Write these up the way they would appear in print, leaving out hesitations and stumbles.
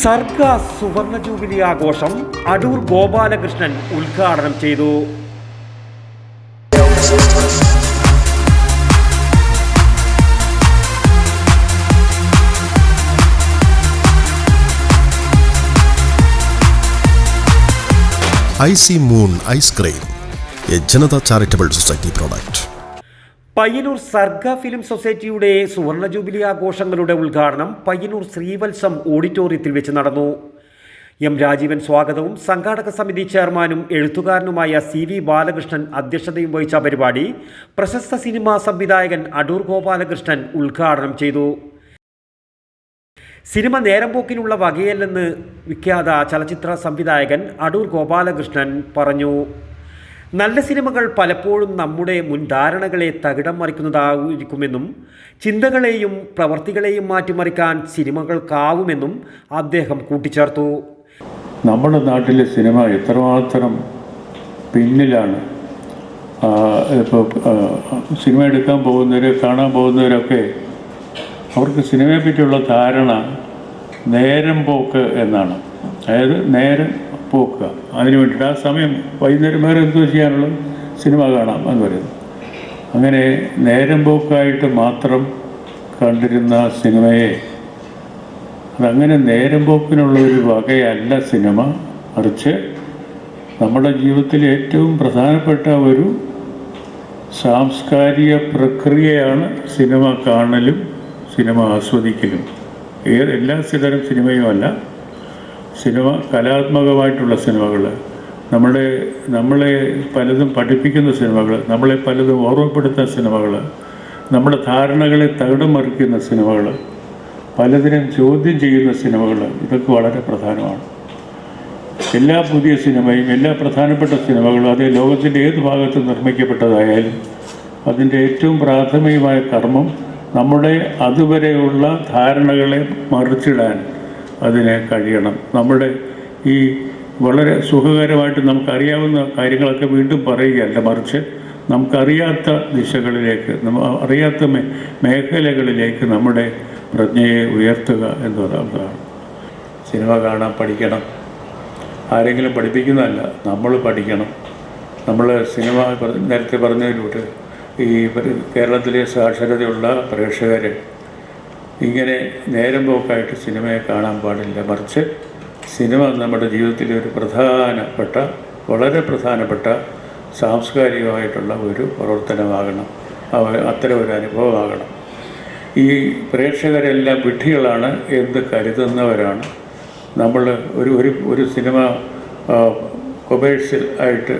സർഗ സുവർണ ജൂബിലി ആഘോഷം അടൂർ ഗോപാലകൃഷ്ണൻ ഉദ്ഘാടനം ചെയ്തു. Icy moon ice cream, A Janata charitable society product. Payyanur Sarga film സൊസൈറ്റിയുടെ സുവർണ ജൂബിലി ആഘോഷങ്ങളുടെ ഉദ്ഘാടനം പയ്യന്നൂർ ശ്രീവത്സം ഓഡിറ്റോറിയത്തിൽ വെച്ച് നടന്നു. എം രാജീവൻ സ്വാഗതവും സംഘാടക സമിതി ചെയർമാനും എഴുത്തുകാരനുമായ CV ബാലകൃഷ്ണൻ അധ്യക്ഷതയും വഹിച്ച പരിപാടി പ്രശസ്ത സിനിമാ സംവിധായകൻ അടൂർ ഗോപാലകൃഷ്ണൻ ഉദ്ഘാടനം ചെയ്തു. സിനിമ നേരം പോക്കിനുള്ള വകയല്ലെന്ന് വിഖ്യാത ചലച്ചിത്ര സംവിധായകൻ അടൂർ ഗോപാലകൃഷ്ണൻ പറഞ്ഞു. നല്ല സിനിമകൾ പലപ്പോഴും നമ്മുടെ മുൻധാരണകളെ തകിടം മറിക്കുന്നതായിരിക്കുമെന്നും ചിന്തകളെയും പ്രവർത്തികളെയും മാറ്റിമറിക്കാൻ സിനിമകൾക്കാവുമെന്നും അദ്ദേഹം കൂട്ടിച്ചേർത്തു. നമ്മുടെ നാട്ടിലെ സിനിമ എത്രമാത്രം പിന്നിലാണ്. ഇപ്പോൾ സിനിമ എടുക്കാൻ പോകുന്നവർ, കാണാൻ പോകുന്നവരൊക്കെ അവർക്ക് സിനിമയെ പറ്റിയുള്ള ധാരണ നേരം പോക്ക് എന്നാണ്. അതായത് നേരം പോക്കുക, അതിന് വേണ്ടിയിട്ട് ആ സമയം വൈകുന്നേരം വേറെ എന്തോ ചെയ്യാനുള്ളത്, സിനിമ കാണാം എന്ന് പറയുന്നു. അങ്ങനെ നേരം പോക്കായിട്ട് മാത്രം കണ്ടിരുന്ന സിനിമയെ അതങ്ങനെ നേരം പോക്കിനുള്ള ഒരു വകയല്ല സിനിമ. മറിച്ച് നമ്മുടെ ജീവിതത്തിലെ ഏറ്റവും പ്രധാനപ്പെട്ട ഒരു സാംസ്കാരിക പ്രക്രിയയാണ് സിനിമ കാണലും സിനിമ ആസ്വദിക്കലും. എല്ലാ തരം സിനിമയും അല്ല, സിനിമ കലാത്മകമായിട്ടുള്ള സിനിമകൾ, നമ്മളെ പലതും പഠിപ്പിക്കുന്ന സിനിമകൾ, നമ്മളെ പലതും ഓർമ്മപ്പെടുത്തുന്ന സിനിമകൾ, നമ്മുടെ ധാരണകളെ തകിടം മറിക്കുന്ന സിനിമകൾ, പലതിനും ചോദ്യം ചെയ്യുന്ന സിനിമകൾ, ഇതൊക്കെ വളരെ പ്രധാനമാണ്. എല്ലാ പുതിയ സിനിമയും എല്ലാ പ്രധാനപ്പെട്ട സിനിമകളും അതേ ലോകത്തിൻ്റെ ഏത് ഭാഗത്ത് നിർമ്മിക്കപ്പെട്ടതായാലും അതിൻ്റെ ഏറ്റവും പ്രാഥമികമായ കർമ്മം നമ്മുടെ അതുവരെയുള്ള ധാരണകളെ മറിച്ചിടാൻ അതിന് കഴിയണം. നമ്മുടെ ഈ വളരെ സുഖകരമായിട്ട് നമുക്കറിയാവുന്ന കാര്യങ്ങളൊക്കെ വീണ്ടും പറയുകയല്ല, മറിച്ച് നമുക്കറിയാത്ത ദിശകളിലേക്ക്, അറിയാത്ത മേഖലകളിലേക്ക് നമ്മുടെ പ്രജ്ഞയെ ഉയർത്തുക എന്ന് പറയുന്നതാണ്. സിനിമ കാണാൻ പഠിക്കണം, ആരെങ്കിലും പഠിപ്പിക്കുന്നതല്ല, നമ്മൾ പഠിക്കണം. നമ്മൾ സിനിമ നേരത്തെ പറഞ്ഞതിലൂടെ ഈ കേരളത്തിലെ സാക്ഷരതയുള്ള പ്രേക്ഷകരെ ഇങ്ങനെ നേരം പോക്കായിട്ട് സിനിമയെ കാണാൻ പാടില്ല. മറിച്ച് സിനിമ നമ്മുടെ ജീവിതത്തിലെ ഒരു പ്രധാനപ്പെട്ട, വളരെ പ്രധാനപ്പെട്ട സാംസ്കാരികമായിട്ടുള്ള ഒരു പ്രവർത്തനമാകണം, അത്തരം ഒരു അനുഭവമാകണം. ഈ പ്രേക്ഷകരെല്ലാം വിഡ്ഢികളാണ് എന്ന് കരുതുന്നവരാണ്. നമ്മൾ ഒരു സിനിമ കൊമേഴ്ഷ്യൽ ആയിട്ട്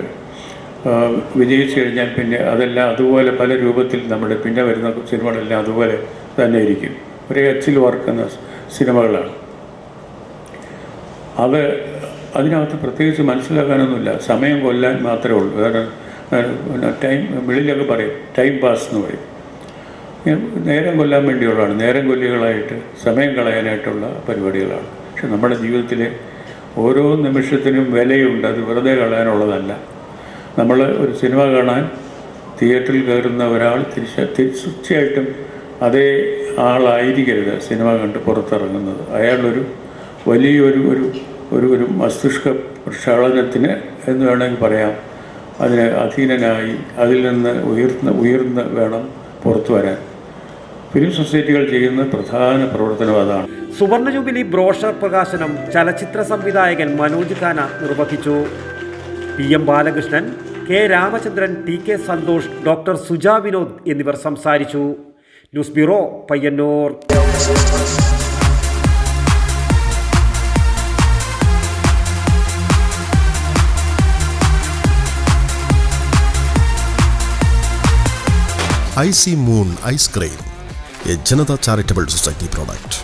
വിജയിച്ചു കഴിഞ്ഞാൽ പിന്നെ അതെല്ലാം അതുപോലെ പല രൂപത്തിൽ നമ്മുടെ പിന്നെ വരുന്ന സിനിമകളെല്ലാം അതുപോലെ തന്നെ ഇരിക്കും. ഒരേ അച്ചിൽ വർക്കുന്ന സിനിമകളാണ്. അതിനകത്ത് പ്രത്യേകിച്ച് മനസ്സിലാക്കാനൊന്നുമില്ല, സമയം കൊല്ലാൻ മാത്രമേ ഉള്ളൂ. ടൈം വെളിയിലൊക്കെ പറയും ടൈം പാസ് എന്ന് പറയും. നേരം കൊല്ലാൻ വേണ്ടിയുള്ളതാണ്, നേരം കൊല്ലികളായിട്ട് സമയം കളയാനായിട്ടുള്ള പരിപാടികളാണ്. പക്ഷെ നമ്മുടെ ജീവിതത്തിലെ ഓരോ നിമിഷത്തിനും വിലയുണ്ട്, അത് വെറുതെ കളയാനുള്ളതല്ല. നമ്മൾ ഒരു സിനിമ കാണാൻ തിയേറ്ററിൽ കയറുന്ന ഒരാൾ തീർച്ചയായിട്ടും അതേ ആളായിരിക്കരുത് സിനിമ കണ്ട് പുറത്തിറങ്ങുന്നത്. അയാളൊരു വലിയൊരു ഒരു മസ്തിഷ്ക പ്രക്ഷാളനത്തിന് എന്ന് വേണമെങ്കിൽ പറയാം, അതിന് അധീനനായി അതിൽ നിന്ന് ഉയർന്ന് വേണം പുറത്തു വരാൻ. ഫിലിം സൊസൈറ്റികൾ ചെയ്യുന്ന പ്രധാന പ്രവർത്തനം അതാണ്. സുവർണ ജൂബിലി ബ്രോഷർ പ്രകാശനം ചലച്ചിത്ര സംവിധായകൻ മനോജ് ഖാന നിർവഹിച്ചു. PM Balakrishnan, K Ramachandran, TK Santhosh, doctor Suja Vinod എന്നിവർ സംസാരിച്ചു. News bureau, Payyannur. Icy moon ice cream, A Janata charitable society product.